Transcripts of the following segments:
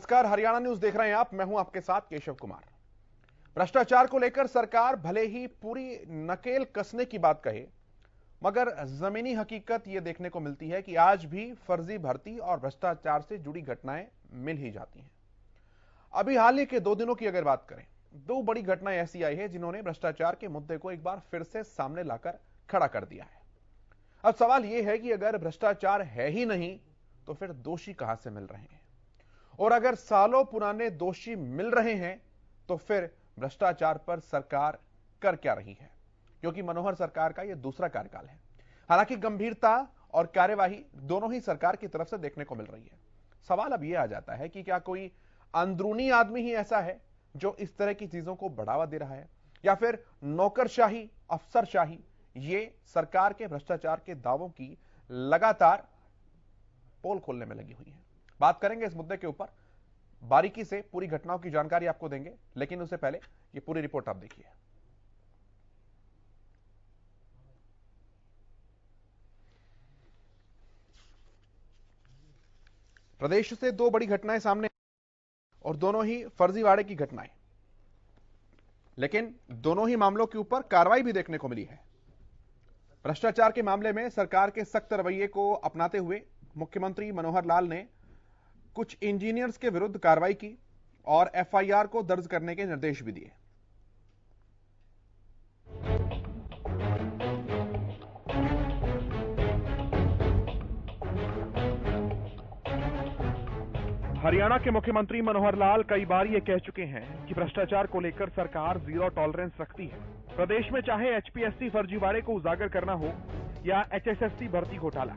नमस्कार, हरियाणा न्यूज देख रहे हैं आप। मैं हूं आपके साथ केशव कुमार। भ्रष्टाचार को लेकर सरकार भले ही पूरी नकेल कसने की बात कहे, मगर जमीनी हकीकत यह देखने को मिलती है कि आज भी फर्जी भर्ती और भ्रष्टाचार से जुड़ी घटनाएं मिल ही जाती हैं। अभी हाल ही के 2 दिनों की अगर बात करें, 2 बड़ी घटनाएं ऐसी आई है जिन्होंने भ्रष्टाचार के मुद्दे को एक बार फिर से सामने लाकर खड़ा कर दिया है। अब सवाल यह है कि अगर भ्रष्टाचार है ही नहीं तो फिर दोषी कहां से मिल रहे हैं, और अगर सालों पुराने दोषी मिल रहे हैं तो फिर भ्रष्टाचार पर सरकार कर क्या रही है, क्योंकि मनोहर सरकार का यह दूसरा कार्यकाल है। हालांकि गंभीरता और कार्यवाही दोनों ही सरकार की तरफ से देखने को मिल रही है। सवाल अब यह आ जाता है कि क्या कोई अंदरूनी आदमी ही ऐसा है जो इस तरह की चीजों को बढ़ावा दे रहा है, या फिर नौकरशाही, अफसरशाही ये सरकार के भ्रष्टाचार के दावों की लगातार पोल खोलने में लगी हुई है। बात करेंगे इस मुद्दे के ऊपर, बारीकी से पूरी घटनाओं की जानकारी आपको देंगे, लेकिन उससे पहले ये पूरी रिपोर्ट आप देखिए। प्रदेश से 2 बड़ी घटनाएं सामने और दोनों ही फर्जीवाड़े की घटनाएं, लेकिन दोनों ही मामलों के ऊपर कार्रवाई भी देखने को मिली है। भ्रष्टाचार के मामले में सरकार के सख्त रवैये को अपनाते हुए मुख्यमंत्री मनोहर लाल ने कुछ इंजीनियर्स के विरुद्ध कार्रवाई की और एफआईआर को दर्ज करने के निर्देश भी दिए। हरियाणा के मुख्यमंत्री मनोहर लाल कई बार ये कह चुके हैं कि भ्रष्टाचार को लेकर सरकार जीरो टॉलरेंस रखती है। प्रदेश में चाहे एचपीएससी फर्जीवाड़े को उजागर करना हो या एचएसएससी भर्ती घोटाला,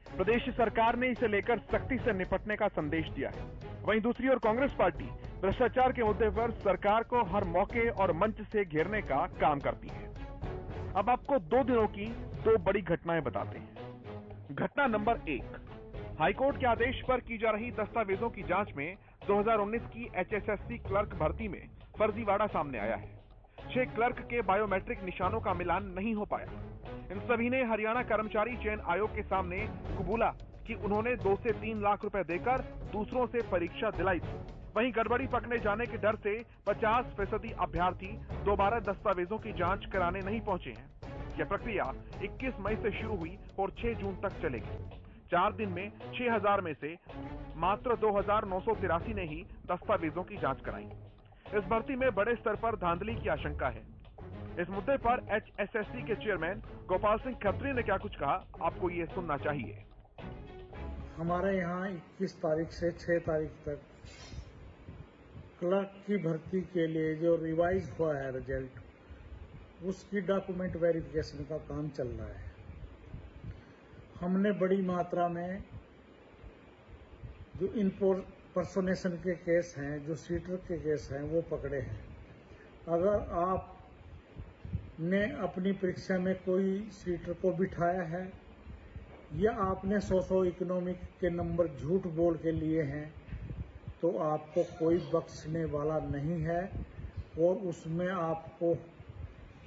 प्रदेश सरकार ने इसे लेकर सख्ती से निपटने का संदेश दिया है। वहीं दूसरी ओर कांग्रेस पार्टी भ्रष्टाचार के मुद्दे पर सरकार को हर मौके और मंच से घेरने का काम करती है। अब आपको 2 दिनों की 2 बड़ी घटनाएं बताते हैं। घटना नंबर 1, हाईकोर्ट के आदेश पर की जा रही दस्तावेजों की जांच में 2019 की एचएसएससी क्लर्क भर्ती में फर्जीवाड़ा सामने आया है। 6 क्लर्क के बायोमेट्रिक निशानों का मिलान नहीं हो पाया। इन सभी ने हरियाणा कर्मचारी चयन आयोग के सामने कबूला कि उन्होंने 2 से 3 लाख रुपए देकर दूसरों से परीक्षा दिलाई थी। वहीं गड़बड़ी पकड़े जाने के डर से 50% अभ्यर्थी दोबारा दस्तावेजों की जांच कराने नहीं पहुंचे हैं। यह प्रक्रिया 21 मई से शुरू हुई और 6 जून तक चलेगी। 4 दिन में 6000 में से मात्र 2983 ने ही दस्तावेजों की जांच कराई। इस भर्ती में बड़े स्तर पर धांधली की आशंका है। इस मुद्दे पर एचएसएससी के चेयरमैन गोपाल सिंह खत्री ने क्या कुछ कहा, आपको ये सुनना चाहिए। हमारे यहाँ 21 तारीख से 6 तारीख तक क्लर्क की भर्ती के लिए जो रिवाइज हुआ है रिजल्ट, उसकी डॉक्यूमेंट वेरिफिकेशन का काम चल रहा है। हमने बड़ी मात्रा में जो इनपर्सोनेशन के केस हैं, जो सीटर के केस हैं, वो पकड़े हैं। अगर आप ने अपनी परीक्षा में कोई सीटर को बिठाया है या आपने सोशो इकोनॉमिक के नंबर झूठ बोल के लिए हैं, तो आपको कोई बख्शने वाला नहीं है और उसमें आपको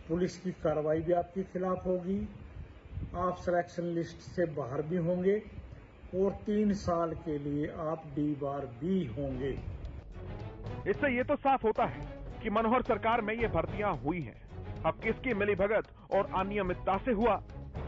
पुलिस की कार्रवाई भी आपके खिलाफ होगी। आप सिलेक्शन लिस्ट से बाहर भी होंगे और 3 साल के लिए आप डीबार भी होंगे। इससे ये तो साफ होता है कि मनोहर सरकार में ये भर्तियां हुई हैं। अब किसकी मिलीभगत और अनियमितता से हुआ,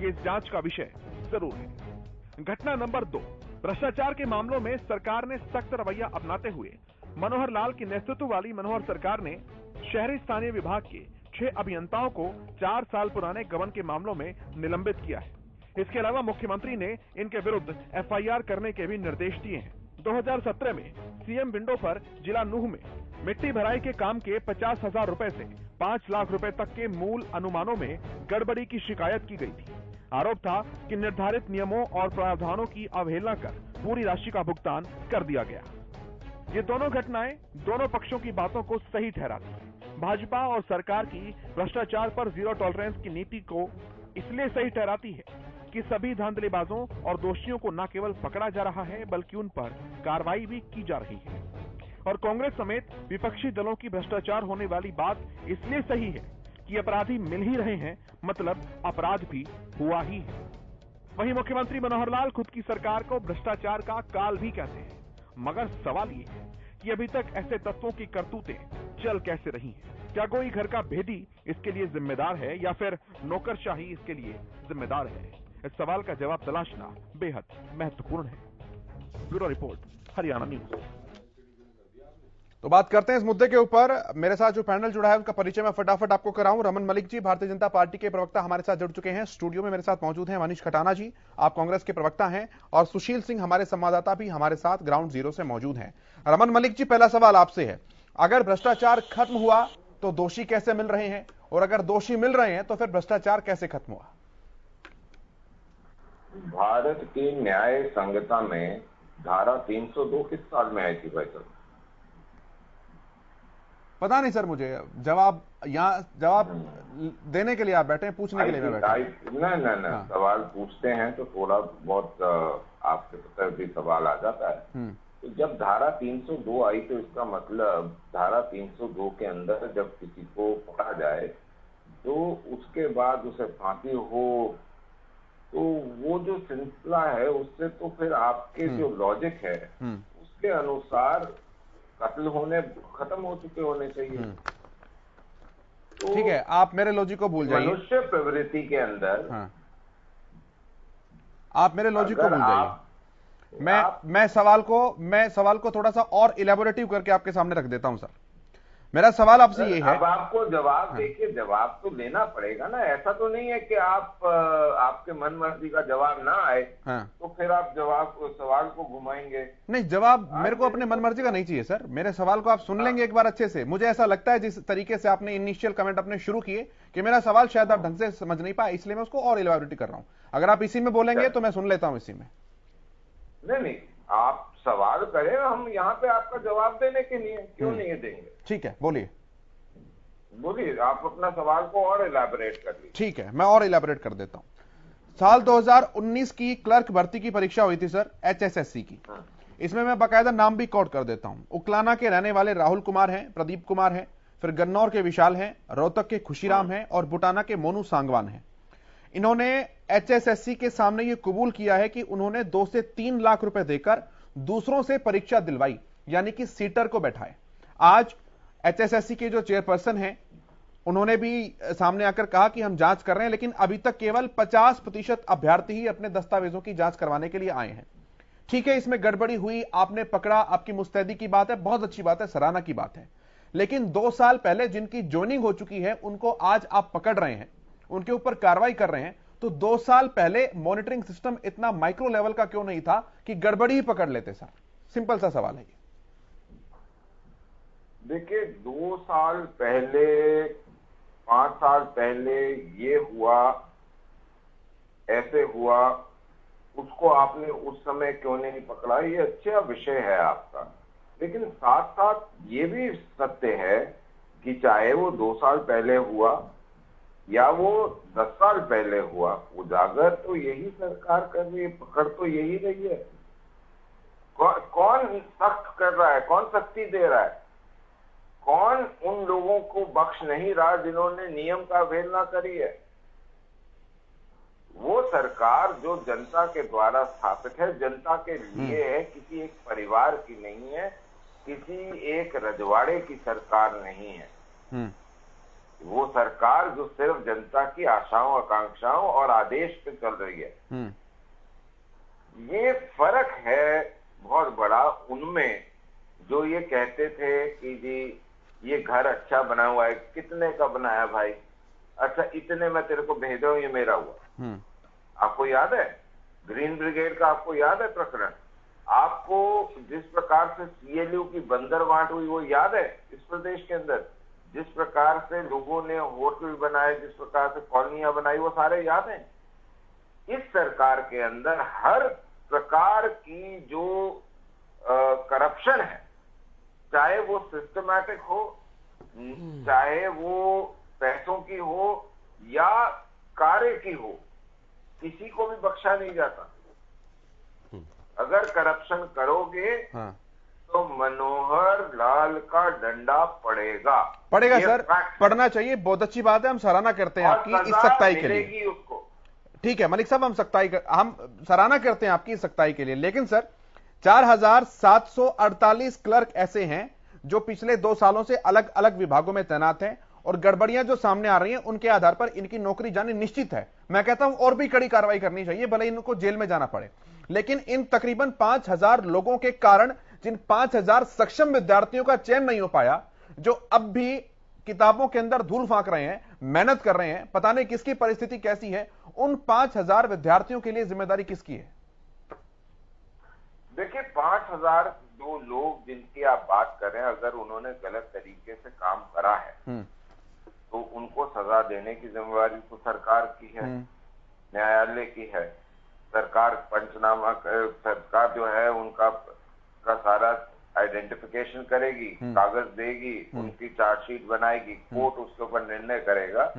ये इस जांच का विषय जरूर है। घटना नंबर 2, भ्रष्टाचार के मामलों में सरकार ने सख्त रवैया अपनाते हुए मनोहर लाल की नेतृत्व वाली मनोहर सरकार ने शहरी स्थानीय विभाग के 6 अभियंताओं को 4 साल पुराने गबन के मामलों में निलंबित किया है। इसके अलावा मुख्यमंत्री ने इनके विरुद्ध एफआईआर करने के भी निर्देश दिए हैं। 2017 में सीएम विंडो पर जिला नूह में मिट्टी भराई के काम के 50,000 रुपए से 5 लाख रुपए तक के मूल अनुमानों में गड़बड़ी की शिकायत की गई थी। आरोप था कि निर्धारित नियमों और प्रावधानों की अवहेलना कर पूरी राशि का भुगतान कर दिया गया। ये दोनों घटनाएं दोनों पक्षों की बातों को सही ठहराती हैं। भाजपा और सरकार की भ्रष्टाचार पर जीरो टॉलरेंस की नीति को इसलिए सही ठहराती है कि सभी धांधलीबाजों और दोषियों को न केवल पकड़ा जा रहा है, बल्कि उन पर कार्रवाई भी की जा रही है। और कांग्रेस समेत विपक्षी दलों की भ्रष्टाचार होने वाली बात इसलिए सही है कि अपराधी मिल ही रहे हैं, मतलब अपराध भी हुआ ही है। वहीं मुख्यमंत्री मनोहर लाल खुद की सरकार को भ्रष्टाचार का काल भी कहते हैं, मगर सवाल ये है कि अभी तक ऐसे तत्वों की करतूतें चल कैसे रही हैं। क्या कोई घर का भेदी इसके लिए जिम्मेदार है या फिर नौकरशाही इसके लिए जिम्मेदार है? इस सवाल का जवाब तलाशना बेहद महत्वपूर्ण है। Bureau report, Haryana news. तो बात करते हैं इस मुद्दे के ऊपर। मेरे साथ जो पैनल जुड़ा है उनका परिचय मैं फटाफट आपको कराऊं। रमन मलिक जी भारतीय जनता पार्टी के प्रवक्ता हमारे साथ जुड़ चुके हैं। स्टूडियो में मेरे साथ मौजूद हैं मनीष खटाना जी, आप कांग्रेस के प्रवक्ता हैं, और सुशील सिंह हमारे संवाददाता भी हमारे साथ ग्राउंड जीरो से मौजूद हैं। रमन मलिक जी, पहला सवाल आपसे है, अगर भ्रष्टाचार खत्म हुआ तो दोषी कैसे मिल रहे हैं, और अगर दोषी मिल रहे हैं तो फिर भ्रष्टाचार कैसे खत्म हुआ? भारत की न्याय संहिता में धारा 302 किस साल में आई थी भाई साहब? पता नहीं सर, मुझे जवाब जवाब देने के लिए आप बैठे हैं, पूछने के लिए मैं बैठा नहीं हाँ। सवाल पूछते हैं तो थोड़ा बहुत आपके पता भी सवाल आ जाता है। तो जब धारा 302 आई तो इसका मतलब धारा 302 के अंदर जब किसी को पकड़ा जाए तो उसके बाद उसे फांसी हो, तो वो जो सिलसिला है उससे तो फिर आपके जो लॉजिक है उसके अनुसार कत्ल होने खत्म हो चुके होने चाहिए। तो ठीक है, आप मेरे लॉजिक को भूल जाइए। मनुष्य प्रवृत्ति के अंदर आप मेरे लॉजिक को भूल जाइए। मैं सवाल को थोड़ा सा और इलेबोरेटिव करके आपके सामने रख देता हूं सर। मेरा सवाल आपसे ये है, अब आपको जवाब देखिए, जवाब तो लेना पड़ेगा ना। ऐसा तो नहीं है कि आपके मन मर्जी का जवाब ना आए तो फिर आप सवाल को घुमाएंगे। नहीं, जवाब मेरे को अपने मन मर्जी का नहीं चाहिए सर। मेरे सवाल को आप सुन लेंगे एक बार अच्छे से। मुझे ऐसा लगता है जिस तरीके से आपने इनिशियल कमेंट अपने शुरू किए कि मेरा सवाल शायद आप ढंग से समझ नहीं पाए, इसलिए मैं उसको और इलेबोरेटिव कर रहा हूं। अगर आप इसी में बोलेंगे तो मैं सुन लेता हूं इसी में। नहीं, आप सवाल करें, हम यहाँ पे आपका जवाब देने के लिए क्यों नहीं देंगे। ठीक है, बोलिए आप अपना सवाल को और इलैबोरेट कर लीजिए। ठीक है, मैं और इलैबोरेट कर देता हूं। साल 2019 की क्लर्क भर्ती की परीक्षा हुई थी सर, HSSC की। इसमें मैं बाकायदा नाम भी कोट कर देता हूं। उकलाना के रहने वाले राहुल कुमार हैं, प्रदीप कुमार हैं, फिर गन्नौर के विशाल हैं, रोहतक के खुशीराम हैं और बुटाना के मोनू सांगवान हैं। इन्होंने HSSC के सामने यह कबूल किया है कि उन्होंने 2 से 3 लाख रुपए देकर दूसरों से परीक्षा दिलवाई, यानी कि सीटर को बैठाए। आज HSSC के जो चेयरपर्सन हैं उन्होंने भी सामने आकर कहा कि हम जांच कर रहे हैं, लेकिन अभी तक केवल 50% अभ्यर्थी ही अपने दस्तावेजों की जांच करवाने के लिए आए हैं। ठीक है, इसमें गड़बड़ी हुई, आपने पकड़ा, आपकी मुस्तैदी की बात है, बहुत अच्छी बात है, सराहना की बात है। लेकिन 2 साल पहले जिनकी ज्वाइनिंग हो चुकी है उनको आज आप पकड़ रहे हैं, उनके ऊपर कार्रवाई कर रहे हैं। तो 2 साल पहले मॉनिटरिंग सिस्टम इतना माइक्रो लेवल का क्यों नहीं था कि गड़बड़ी ही पकड़ लेते सर? सिंपल सा सवाल है ये। देखिए, 2 साल पहले, 5 साल पहले ये हुआ, ऐसे हुआ, उसको आपने उस समय क्यों नहीं पकड़ा, ये अच्छा विषय है आपका। लेकिन साथ साथ ये भी सत्य है कि चाहे वो 2 साल पहले हुआ या वो 10 साल पहले हुआ, उजागर तो यही सरकार कर रही है, पकड़ तो यही रही है। कौन सख्त कर रहा है, कौन सख्ती दे रहा है, कौन उन लोगों को बख्श नहीं रहा जिन्होंने नियम का अवहेलना करी है? वो सरकार जो जनता के द्वारा स्थापित है, जनता के लिए है, किसी एक परिवार की नहीं है, किसी एक रजवाड़े की सरकार नहीं है। वो सरकार जो सिर्फ जनता की आशाओं, आकांक्षाओं और आदेश पे चल रही है। ये फर्क है बहुत बड़ा उनमें जो ये कहते थे कि जी ये घर अच्छा बना हुआ है। कितने का बनाया भाई? अच्छा, इतने मैं तेरे को भेज रहा हूं, ये मेरा हुआ। आपको याद है ग्रीन ब्रिगेड का? आपको याद है प्रकरण? आपको जिस प्रकार से CLU की बंदर बांट हुई वो याद है? इस प्रदेश के अंदर जिस प्रकार से लोगों ने होटल बनाए, जिस प्रकार से कॉलोनियां बनाई, वो सारे याद हैं। इस सरकार के अंदर हर प्रकार की जो करप्शन है, चाहे वो सिस्टमैटिक हो, चाहे वो पैसों की हो या कार्य की हो, किसी को भी बख्शा नहीं जाता। अगर करप्शन करोगे तो मनोहर लाल का डंडा पड़ेगा सर, पढ़ना चाहिए। बहुत अच्छी बात है, हम सराहना करते हैं आपकी इस सख्ताई के लिए। उसको ठीक है मलिक साहब, हम सराहना करते हैं आपकी इस सख्ताई के लिए। लेकिन सर, 4748 क्लर्क ऐसे हैं जो पिछले 2 सालों से अलग अलग विभागों में तैनात हैं और गड़बड़ियां जो सामने आ रही हैं उनके आधार पर इनकी नौकरी जानी निश्चित है। मैं कहता हूं और भी कड़ी कार्रवाई करनी चाहिए, भले इनको जेल में जाना पड़े, लेकिन इन तकरीबन 5000 लोगों के कारण जिन 5000 सक्षम विद्यार्थियों का चयन नहीं हो पाया, जो अब भी किताबों के अंदर धूल फांक रहे हैं, मेहनत कर रहे हैं, पता नहीं किसकी परिस्थिति कैसी है, उन 5000 विद्यार्थियों के लिए जिम्मेदारी किसकी है? देखिए 5002 लोग जिनकी आप बात कर रहे हैं, अगर उन्होंने गलत तरीके से काम करा है तो उनको सजा देने की जिम्मेदारी तो सरकार की है, न्यायालय की है। सरकार पंचनामा, सरकार जो है उनका सारा आइडेंटिफिकेशन करेगी, कागज देगी, उनकी चार्जशीट बनाएगी, कोर्ट उसके ऊपर निर्णय करेगा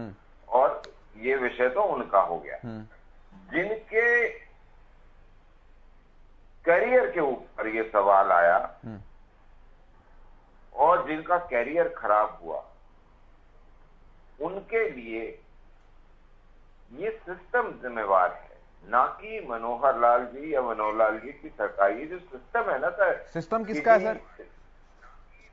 और ये विषय तो उनका हो गया। जिनके करियर के ऊपर ये सवाल आया और जिनका करियर खराब हुआ, उनके लिए ये सिस्टम जिम्मेवार है, ना कि मनोहर लाल जी या मनोहर लाल जी की सरकार। ये जो सिस्टम है ना सर, सिस्टम किसका है सर?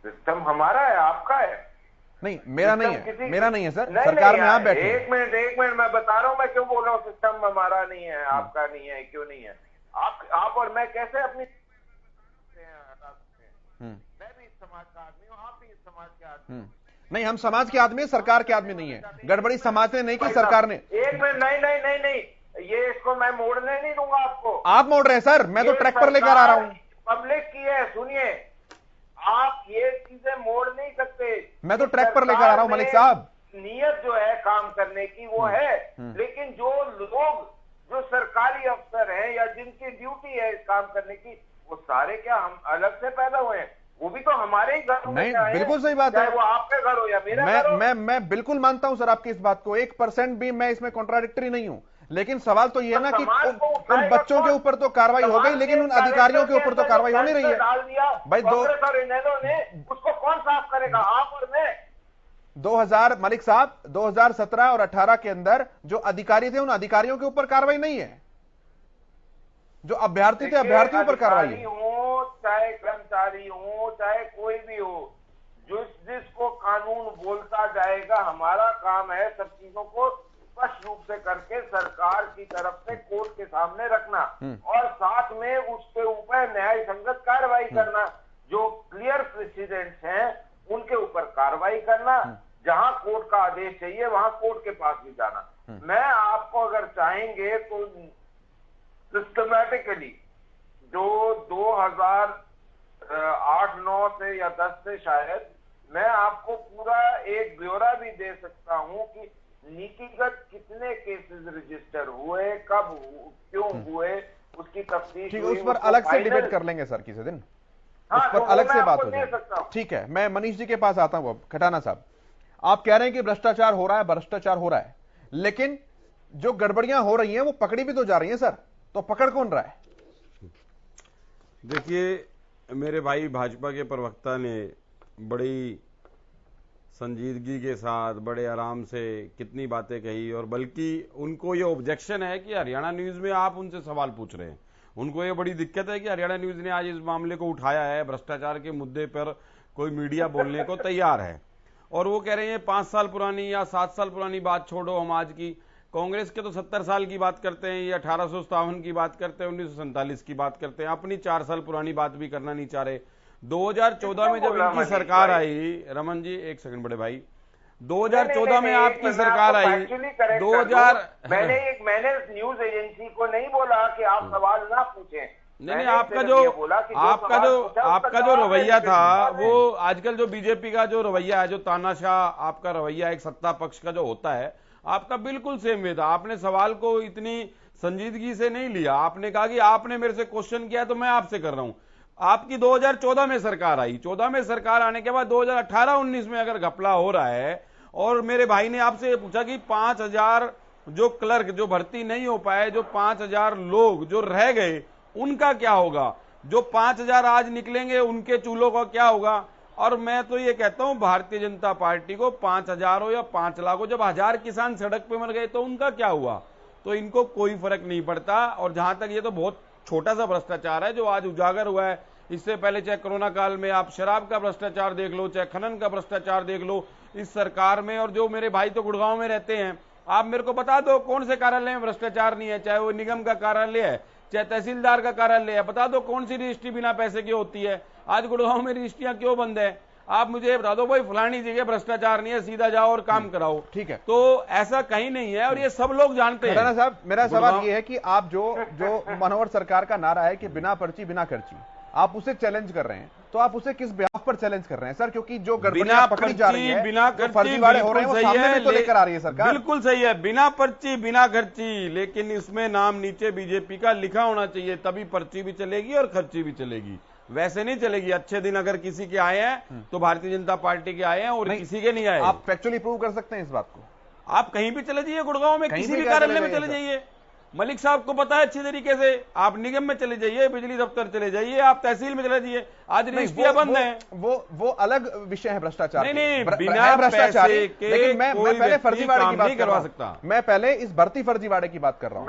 सिस्टम हमारा है, आपका है। नहीं, मेरा नहीं है, मेरा नहीं है सर। नहीं, सरकार नहीं, में आप बैठे। एक मिनट मैं बता रहा हूं, मैं क्यों बोल रहा हूँ सिस्टम हमारा नहीं है, आपका नहीं है, क्यों नहीं है? आप और मैं कैसे अपनी हटा सकते हैं? मैं भी इस समाज का आदमी हूँ, आप भी इस समाज के आदमी। नहीं, हम समाज के आदमी, सरकार के आदमी नहीं है। गड़बड़ी समाज ने नहीं की, सरकार ने। एक मिनट, नहीं, ये इसको मैं मोड़ने नहीं दूंगा आपको। आप मोड़ रहे हैं सर, मैं तो ट्रैक पर लेकर आ रहा हूं। पब्लिक की है, सुनिए, आप ये चीजें मोड़ नहीं सकते। मैं तो ट्रैक पर लेकर आ रहा हूं मलिक साहब। नियत जो है काम करने की वो है, लेकिन जो लोग, जो सरकारी अफसर हैं या जिनकी ड्यूटी है इस काम करने की, वो सारे क्या हम अलग से पैदा हुए हैं? वो भी तो हमारे ही घर में। नहीं, बिल्कुल सही बात है। वो आपके घर हो या मेरा घर हो। मैं बिल्कुल मानता हूं सर आपकी इस बात को, 1% भी मैं इसमें कॉन्ट्राडिक्टरी नहीं हूं, लेकिन सवाल तो ये है ना कि उन बच्चों के ऊपर तो कार्रवाई हो गई, लेकिन उन अधिकारियों के ऊपर तो कार्रवाई हो नहीं रही है। भाई उसको कौन साफ करेगा, आप और मैं? 2000 मलिक साहब 2017 और 18 के अंदर जो अधिकारी थे उन अधिकारियों के ऊपर कार्रवाई नहीं है, जो अभ्यर्थी थे अभ्यर्थियों पर कार्रवाई है। चाहे कर्मचारी हो, चाहे कोई भी हो, जिसको कानून बोलता जाएगा, हमारा काम है सब चीजों को स्पष्ट रूप से करके सरकार की तरफ से कोर्ट के सामने रखना और साथ में उसके ऊपर न्याय संगत कार्रवाई करना। जो क्लियर प्रेसिडेंट्स हैं उनके ऊपर कार्रवाई करना, जहां कोर्ट का आदेश चाहिए वहां कोर्ट के पास भी जाना। मैं आपको अगर चाहेंगे तो सिस्टमैटिकली जो 2008-9 से या 10 से शायद, मैं आपको पूरा एक ब्यौरा भी दे सकता हूं कि नीतिगत कितने केसेस रजिस्टर हुए, कब क्यों हुए, उसकी तफ्तीश हुई। उस पर अलग से डिबेट कर लेंगे सर किसी दिन, हाँ, उस पर तो अलग से बात हो दे सकता हूं। ठीक है, मैं मनीष जी के पास आता हूं। अब खटाना साहब, आप कह रहे हैं कि भ्रष्टाचार हो रहा है, भ्रष्टाचार हो रहा है, लेकिन जो गड़बड़ियां हो रही हैं वो पकड़ी भी तो जा रही हैं सर, तो पकड़ कौन रहा है? देखिए, मेरे भाई भाजपा के प्रवक्ता ने बड़ी संजीदगी के साथ, बड़े आराम से कितनी बातें कही, और बल्कि उनको ये ऑब्जेक्शन है कि हरियाणा न्यूज में आप उनसे सवाल पूछ रहे हैं। उनको ये बड़ी दिक्कत है कि हरियाणा न्यूज ने आज इस मामले को उठाया है, भ्रष्टाचार के मुद्दे पर कोई मीडिया बोलने को तैयार है, और वो कह रहे हैं 5 साल पुरानी या 7 साल पुरानी बात छोड़ो, हम आज की कांग्रेस के तो 70 साल की बात करते हैं, ये 1857 की बात करते हैं, 1947 की बात करते हैं, अपनी 4 साल पुरानी बात भी करना नहीं चाह रहे। 2014 में जब इनकी सरकार आई, रमन जी एक सेकंड बड़े भाई, 2014 में आपकी सरकार आई, 2000 मैंने न्यूज एजेंसी को नहीं बोला कि आप सवाल ना पूछें। नहीं, आपका जो रवैया था, वो आजकल जो बीजेपी का जो रवैया है, जो तानाशाह आपका रवैया एक सत्ता पक्ष का जो होता है, आपका बिल्कुल सेम वे था। आपने सवाल को इतनी संजीदगी से नहीं लिया, आपने कहा कि आपने मेरे से क्वेश्चन किया तो मैं आपसे कर रहा हूं। आपकी 2014 में सरकार आई, 14 में सरकार आने के बाद 2018-19 में अगर घपला हो रहा है, और मेरे भाई ने आपसे पूछा कि 5000 जो क्लर्क जो भर्ती नहीं हो पाए, जो 5000 लोग जो रह गए, उनका क्या होगा? जो 5000 आज निकलेंगे उनके चूल्हों का क्या होगा? और मैं तो ये कहता हूं, भारतीय जनता पार्टी को 5000 हो या 5 लाख हो, जब 1000 किसान सड़क पे मर गए तो उनका क्या हुआ? तो इनको कोई फर्क नहीं पड़ता। और जहां तक ये तो बहुत छोटा सा भ्रष्टाचार है जो आज उजागर हुआ है। इससे पहले चाहे कोरोना काल में आप शराब का भ्रष्टाचार देख लो, चाहे खनन का भ्रष्टाचार देख लो इस सरकार में। और जो मेरे भाई तो गुड़गांव में रहते हैं, आप मेरे को बता दो कौन से कार्यालय में भ्रष्टाचार नहीं है, चाहे वो निगम का कार्यालय है, चाहे तहसीलदार का कार्यालय है। बता दो कौन सी रजिस्ट्री बिना पैसे की होती है। आज गुड़गांव में रजिस्ट्रियां क्यों बंद है? आप मुझे बता दो भाई फलानी जगह भ्रष्टाचार नहीं है, सीधा जाओ और काम कराओ। ठीक है, तो ऐसा कहीं नहीं है और ये सब लोग जानते हैं। साहब, मेरा सवाल ये है कि आप जो मनोहर सरकार का नारा है कि बिना पर्ची बिना खर्ची, आप उसे चैलेंज कर रहे हैं, तो आप उसे किस बिहाफ पर चैलेंज कर रहे हैं सर? क्योंकि जो गड़बड़ियां पकड़ी जा रही है, बिना फर्जीवाड़े हो रहे हैं, वो सामने भी तो लेकर आ रही है सरकार। बिल्कुल सही है, बिना पर्ची बिना खर्ची, लेकिन इसमें नाम नीचे बीजेपी का लिखा होना चाहिए, तभी पर्ची भी चलेगी और खर्ची भी चलेगी। वैसे नहीं चलेगी। अच्छे दिन अगर किसी के आए हैं तो भारतीय जनता पार्टी के आए हैं और किसी के नहीं आए। आप फैक्चुअली प्रूव कर सकते हैं इस बात को? आप कहीं भी चले जाइए, गुड़गांव में किसी भी कार्यालय में चले जाइए, मलिक साहब को पता है अच्छी तरीके से। आप निगम में चले जाइए, बिजली दफ्तर चले जाइए, आप तहसील में चले जाइए, आज रजिस्ट्रियां बंद है। वो अलग विषय है भ्रष्टाचार। नहीं, बिना भ्रष्टाचार के लेकिन मैं पहले फर्जीवाड़े की बात नहीं करवा सकता। मैं पहले इस भर्ती फर्जीवाड़े की बात कर रहा हूँ।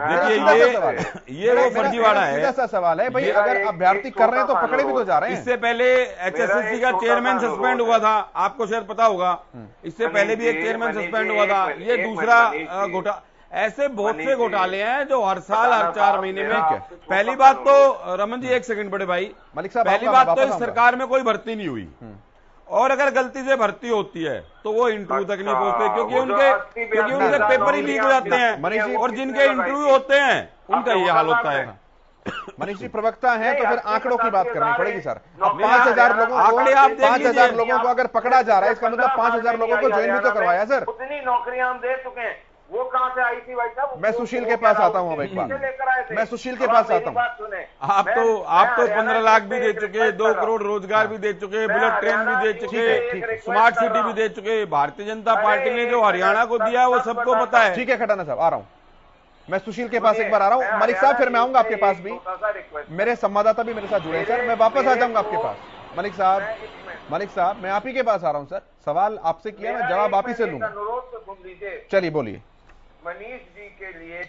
ये वो फर्जीवाड़ा है। सीधा सा सवाल है भाई, अगर अभ्यर्थी कर रहे हैं तो पकड़े भी तो जा रहे हैं। इससे पहले HSSC का चेयरमैन सस्पेंड हुआ था, आपको शायद पता होगा। इससे पहले भी एक चेयरमैन सस्पेंड हुआ था। ये दूसरा घोटाला। ऐसे बहुत से घोटाले हैं जो हर साल हर 4 महीने में। पहली बात तो रमन जी, एक सेकंड बड़े भाई, मलिक साहब, पहली बात तो इस सरकार में कोई भर्ती नहीं हुई, और अगर गलती से भर्ती होती है तो वो इंटरव्यू तक नहीं पहुंचते, क्योंकि उनके पेपर ही लीक हो जाते हैं, और जिनके इंटरव्यू होते हैं उनका ये हाल होता है। मनीष जी प्रवक्ता हैं तो फिर आंकड़ों की बात करनी पड़ेगी सर। 5,000 लोगों को अगर पकड़ा जा रहा है, इसका मतलब 5,000 लोगों को ज्वाइन भी तो करवाया सर। उतनी नौकरियां हम दे चुके हैं, वो कहां से आई थी भाई साहब? मैं सुशील के पास आता हूं अब एक बार, मैं सुशील के पास आता हूं। आप तो 15 लाख भी दे चुके, 2 करोड़ रोजगार भी दे चुके, बुलेट ट्रेन भी दे चुके, स्मार्ट सिटी भी दे चुके। भारतीय जनता पार्टी ने जो हरियाणा को दिया वो सबको पता है। ठीक है खटाना साहब, आ रहा हूं मैं, सुशील के पास एक बार आ रहा हूं। मलिक साहब फिर मैं आऊंगा आपके पास भी, मेरे संवाददाता भी मेरे साथ जुड़े हैं सर, मैं वापस आ जाऊंगा आपके पास। मलिक साहब मैं आप ही के पास आ रहा हूं सर, सवाल आपसे किया, मैं जवाब आप ही से लूंगा। चलिए बोलिए। मनीष जी के लिए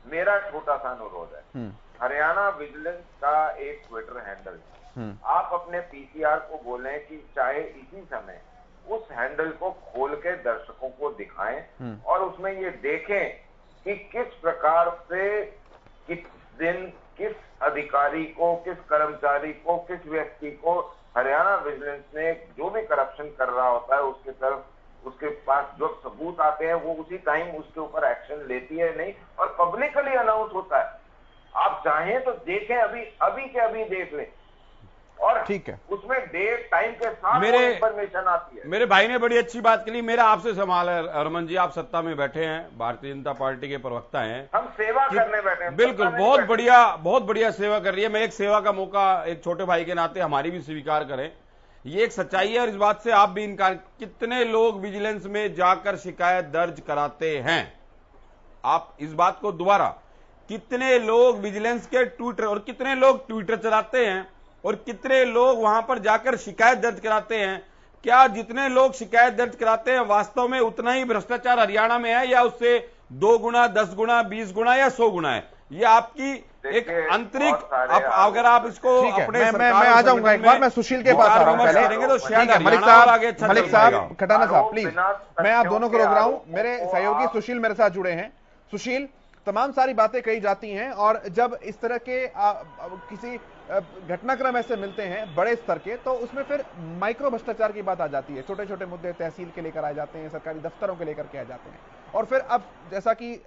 मेरा छोटा सा अनुरोध है, हरियाणा विजिलेंस का एक ट्विटर हैंडल है, आप अपने पीसीआर को बोलें कि चाहे इसी समय उस हैंडल को खोल के दर्शकों को दिखाएं और उसमें ये देखें कि किस प्रकार से किस दिन किस अधिकारी को, किस कर्मचारी को, किस व्यक्ति को हरियाणा विजिलेंस ने जो भी करप्शन कर रहा होता है उसके तरफ, उसके पास जो सबूत आते हैं वो उसी टाइम उसके ऊपर एक्शन लेती है नहीं, और पब्लिकली अनाउंस होता है। आप चाहें तो देखें, अभी के अभी देख लें, और ठीक है, उसमें डेट टाइम के साथ इंफॉर्मेशन आती है। मेरे भाई ने बड़ी अच्छी बात की। मेरा आपसे सवाल है रमन जी, आप सत्ता में बैठे हैं, भारतीय जनता पार्टी के प्रवक्ता हैं, हम सेवा करने बैठे हैं। बिल्कुल, बहुत बढ़िया सेवा कर रही है। मैं एक सेवा का मौका एक छोटे भाई के नाते हमारी भी स्वीकार करें, ये एक सच्चाई है और इस बात से आप भी इनकार। कितने लोग विजिलेंस में जाकर शिकायत दर्ज कराते हैं? आप इस बात को दोबारा, कितने लोग विजिलेंस के ट्विटर, और कितने लोग ट्विटर चलाते हैं और कितने लोग वहां पर जाकर शिकायत दर्ज कराते हैं? क्या जितने लोग शिकायत दर्ज कराते हैं वास्तव में उतना ही भ्रष्टाचार हरियाणा में है, या उससे 2 गुना, 10 गुना, 20 गुना या 100 गुना है? ये आपकी एक आंतरिक, अगर आप इसको अपने मैं आ जाऊंगा एक बार, मैं सुशील के पास आ रहा हूं पहले। तो शायद मलिक साहब, खटाना साहब प्लीज, मैं आप दोनों को रोक रहा हूं, मेरे सहयोगी सुशील मेरे साथ जुड़े हैं। सुशील, तमाम सारी बातें कही जाती हैं और जब इस तरह के किसी घटनाक्रम ऐसे मिलते हैं बड़े स्तर के, तो उसमें फिर माइक्रो भ्रष्टाचार की बात आ जाती है। छोटे छोटे मुद्दे तहसील के लेकर आ जाते हैं, सरकारी दफ्तरों के लेकर के आ जाते हैं, और फिर अब जैसा कि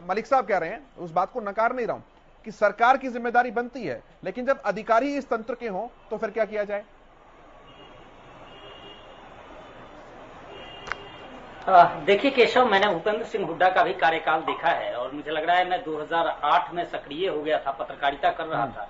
मलिक साहब कह रहे हैं, उस बात को नकार नहीं रहा हूं कि सरकार की जिम्मेदारी बनती है, लेकिन जब अधिकारी इस तंत्र के हों तो फिर क्या किया जाए? देखिए केशव, मैंने भूपेंद्र सिंह हुड्डा का भी कार्यकाल देखा है और मुझे लग रहा है मैं 2008 में सक्रिय हो गया था, पत्रकारिता कर रहा था,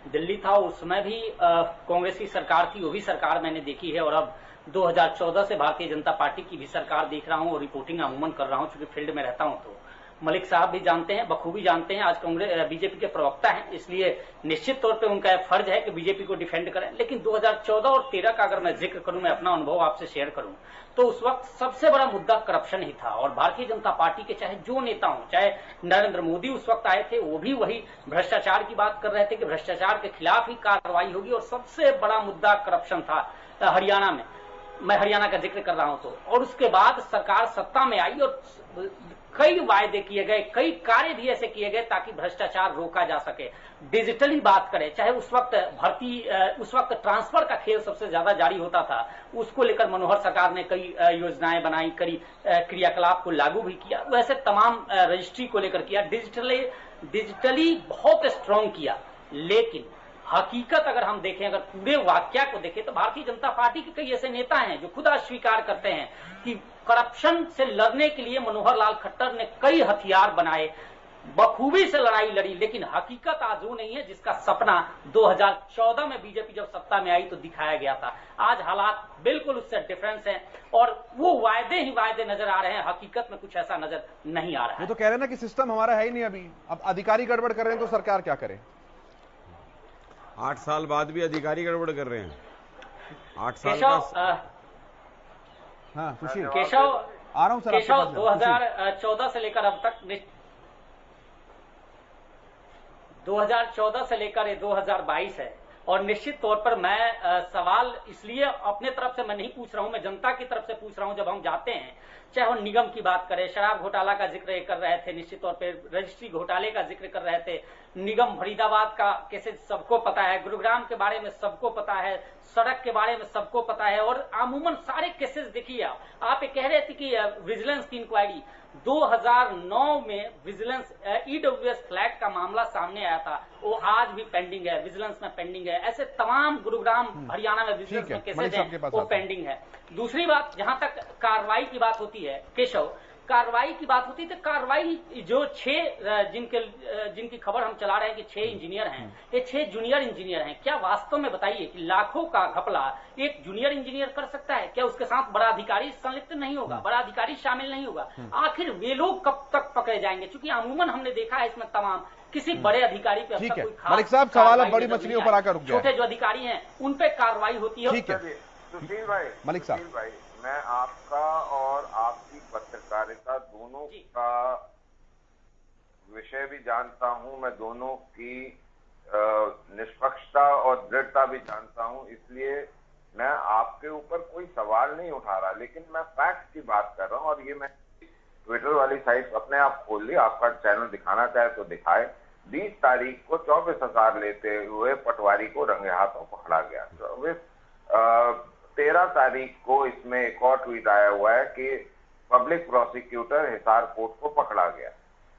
दिल्ली था, उसमें भी कांग्रेस की सरकार थी, वो भी सरकार मैंने देखी है, और अब 2014 से भारतीय जनता पार्टी की भी सरकार देख रहा हूं और रिपोर्टिंग अमूमन कर रहा हूं, चूंकि फील्ड में रहता हूं। तो मलिक साहब भी जानते हैं, बखूबी जानते हैं, आज कांग्रेस बीजेपी के प्रवक्ता हैं, इसलिए निश्चित तौर पे उनका फर्ज है कि बीजेपी को डिफेंड करें। लेकिन 2014 और 13 का अगर मैं जिक्र करूं, मैं अपना अनुभव आपसे शेयर करूं, तो उस वक्त सबसे बड़ा मुद्दा करप्शन ही था। और भारतीय जनता पार्टी के चाहे जो नेता हों, चाहे नरेंद्र मोदी उस वक्त आए थे, वो भी वही भ्रष्टाचार की बात कर रहे थे कि भ्रष्टाचार के खिलाफ ही कार्रवाई होगी। और सबसे बड़ा मुद्दा करप्शन था हरियाणा में, मैं हरियाणा का जिक्र कर रहा हूं तो। और उसके बाद सरकार सत्ता में आई और कई वायदे किए गए, कई कार्य भी ऐसे किए गए ताकि भ्रष्टाचार रोका जा सके। डिजिटली बात करें, चाहे उस वक्त उस वक्त ट्रांसफर का खेल सबसे ज्यादा जारी होता था, उसको लेकर मनोहर सरकार ने कई योजनाएं बनाई, कई क्रियाकलाप को लागू भी किया। वैसे तमाम रजिस्ट्री को लेकर किया, डिजिटली बहुत स्ट्रांग किया। लेकिन हकीकत अगर हम देखें, अगर पूरे वाक्या को देखें, तो भारतीय जनता पार्टी के कई ऐसे नेता हैं जो खुद अस्वीकार करते हैं कि करप्शन से लड़ने के लिए मनोहर लाल खट्टर ने कई हथियार बनाए, बखूबी से लड़ाई लड़ी। लेकिन हकीकत आज वो नहीं है जिसका सपना 2014 में बीजेपी जब सत्ता में आई तो दिखाया गया था। आज हालात बिल्कुल उससे डिफरेंस हैं और वो वायदे ही वायदे नजर आ रहे हैं, हकीकत में कुछ ऐसा नजर नहीं आ रहा है। वो तो कह रहे हैं ना कि सिस्टम हमारा है ही नहीं अभी, अब अधिकारी गड़बड़ कर रहे हैं तो सरकार क्या करे? 8 साल बाद भी अधिकारी गड़बड़ कर रहे हैं। 8 साल का हाँ सुशील केशव आ रहा हूं सर। केशव 2014 से लेकर अब तक 2014 से लेकर ये 2022 है। और निश्चित तौर पर मैं सवाल इसलिए अपने तरफ से मैं नहीं पूछ रहा हूं, मैं जनता की तरफ से पूछ रहा हूं। जब हम जाते हैं, चाहे वो निगम की बात करें, शराब घोटाला का जिक्र कर रहे थे, निश्चित तौर पे रजिस्ट्री घोटाले का जिक्र कर रहे थे, निगम फरीदाबाद का केसेस सबको पता है, गुरुग्राम के बारे में सबको पता है, सड़क के बारे में सबको पता है। और अमूमन सारे केसेस देखिए, आप ये कह रहे थे कि विजिलेंस की इंक्वायरी 2009 में विजिलेंस ईडब्ल्यूएस फ्लैट का मामला सामने आया था, वो आज भी पेंडिंग है, विजिलेंस में पेंडिंग है। ऐसे तमाम गुरुग्राम हरियाणा में विजिलेंस में केसेस हैं, वो पेंडिंग है। दूसरी बात, जहां तक कार्रवाई की बात होती है केशव, कार्रवाई की बात होती है तो कार्रवाई जो 6 जिनकी खबर हम चला रहे हैं कि 6 इंजीनियर हैं, ये 6 जूनियर इंजीनियर हैं। क्या वास्तव में बताइए कि लाखों का घपला एक जूनियर इंजीनियर कर सकता है? क्या उसके साथ बड़ा अधिकारी संलिप्त नहीं होगा, बड़ा अधिकारी शामिल नहीं होगा? आखिर वे लोग कब तक पकड़े जाएंगे? क्योंकि अमूमन हमने देखा है इसमें तमाम किसी बड़े अधिकारी पे ठीक है। कोई मलिक साहब, सवाल अब बड़ी मछलियों पर आकर रुक गया। छोटे जो अधिकारी हैं उन पे कार्रवाई होती है। ठीक है सुशील भाई, मलिक साहब, भाई मैं आपका और आपकी पत्रकारिता दोनों का विषय भी जानता हूं, मैं दोनों की निष्पक्षता और दृढ़ता भी जानता हूं, इसलिए मैं आपके ऊपर कोई सवाल नहीं उठा रहा, लेकिन मैं फैक्ट की बात कर रहा हूं। और ये मैं ट्विटर वाली साइट अपने आप खोल ली, आपका चैनल दिखाना चाहे तो दिखाए। 20 तारीख को 24,000 लेते हुए पटवारी को रंगे हाथों पकड़ा गया। 13 तारीख को इसमें एक और ट्वीट आया हुआ है कि पब्लिक प्रोसिक्यूटर हिसार कोर्ट को पकड़ा गया।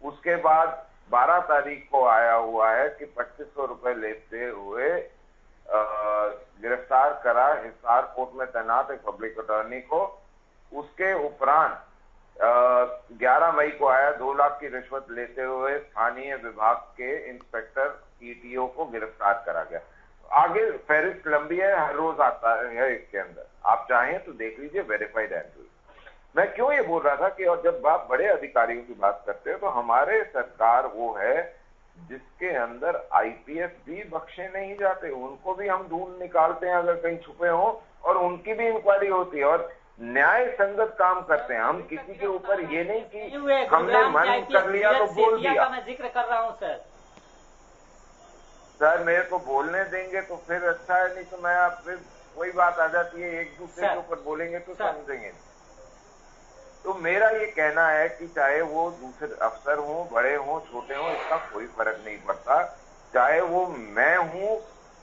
उसके बाद 12 तारीख को आया हुआ है कि 2500 रुपए लेते हुए गिरफ्तार करा हिसार कोर्ट में तैनात एक पब्लिक अटॉर्नी को। उसके उपरांत 11 मई को आया 2 लाख की रिश्वत लेते हुए स्थानीय विभाग के इंस्पेक्टर ईटीओ को गिरफ्तार करा गया। आगे फहरिस्त लंबी है, हर रोज आता है इसके अंदर, आप चाहें तो देख लीजिए, वेरीफाइड एंट्री। मैं क्यों ये बोल रहा था कि और जब आप बड़े अधिकारियों की बात करते हो तो हमारे सरकार वो है जिसके अंदर आईपीएस भी बख्शे नहीं जाते, उनको भी हम ढूंढ निकालते हैं अगर कहीं छुपे हो, और उनकी भी इंक्वायरी होती है और न्याय संगत काम करते हैं। हम किसी के ऊपर ये नहीं कि हमने मन कर लिया तो बोल दिया। मैं जिक्र कर रहा हूँ सर, मेरे को बोलने देंगे तो फिर अच्छा है, नहीं तो मैं आप फिर वही बात आ जाती है, एक दूसरे के ऊपर बोलेंगे तो समझेंगे। तो मेरा ये कहना है कि चाहे वो दूसरे अफसर हो, बड़े हो, छोटे हो, इसका कोई फर्क नहीं पड़ता। चाहे वो मैं हूं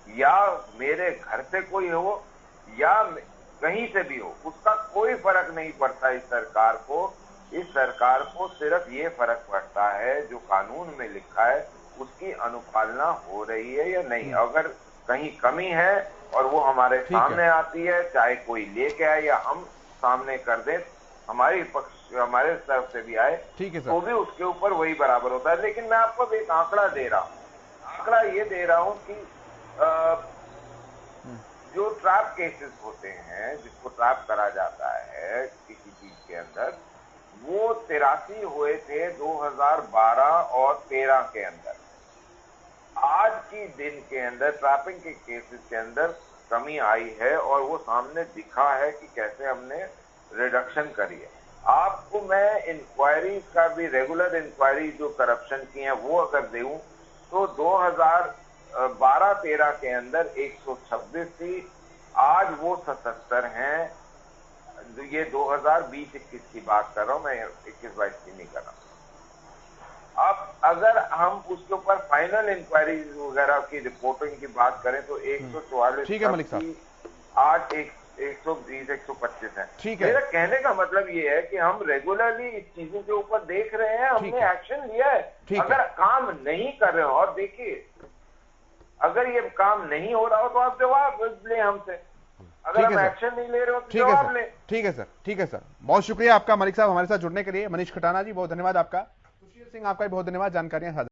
या मेरे घर से कोई हो या कहीं से भी हो, उसका कोई फर्क नहीं पड़ता इस सरकार को। इस सरकार को सिर्फ ये फर्क पड़ता है जो कानून में लिखा है उसकी अनुपालना हो रही है या नहीं। अगर कहीं कमी है और वो हमारे सामने आती है, चाहे कोई लेके आए या हम सामने कर दें, हमारे तरफ से भी आए, तो भी उसके ऊपर वही बराबर होता है। लेकिन मैं आपको एक आंकड़ा दे रहा हूँ, आंकड़ा ये दे रहा हूँ कि जो ट्रैप केसेस होते हैं, जिसको ट्रैप करा जाता है किसी चीज के अंदर, वो 83 हुए थे 2012 और 13 के अंदर। आज की दिन के अंदर ट्रैपिंग के केसेस के अंदर कमी आई है और वो सामने दिखा है कि कैसे हमने रिडक्शन करी है। आपको मैं इंक्वायरी का भी, रेगुलर इंक्वायरी जो करप्शन की है वो अगर दूं तो 2012-13 के अंदर 126 थी, आज वो 77 हैं। ये 2020-21 की बात कर रहा हूं मैं, 21-22 की नहीं कर रहा। अब अगर हम उसके ऊपर फाइनल इंक्वायरी वगैरह की रिपोर्टिंग की बात करें तो 144 ठीक है मलिक साहब, आज 120-125 है। ठीक है। मेरा कहने का मतलब ये है कि हम रेगुलरली इस चीजों के ऊपर देख रहे हैं, हमने एक्शन लिया है। अगर काम नहीं कर रहे हो, और देखिए अगर ये काम नहीं हो रहा हो तो आप जवाब लें हमसे, अगर हम एक्शन नहीं ले रहे हो तो जवाब लें। ठीक है सर, ठीक है सर, बहुत शुक्रिया आपका मलिक साहब हमारे साथ जुड़ने के लिए। मनीष खटाना जी बहुत धन्यवाद आपका। सुशील सिंह आपका भी बहुत धन्यवाद जानकारियां साझा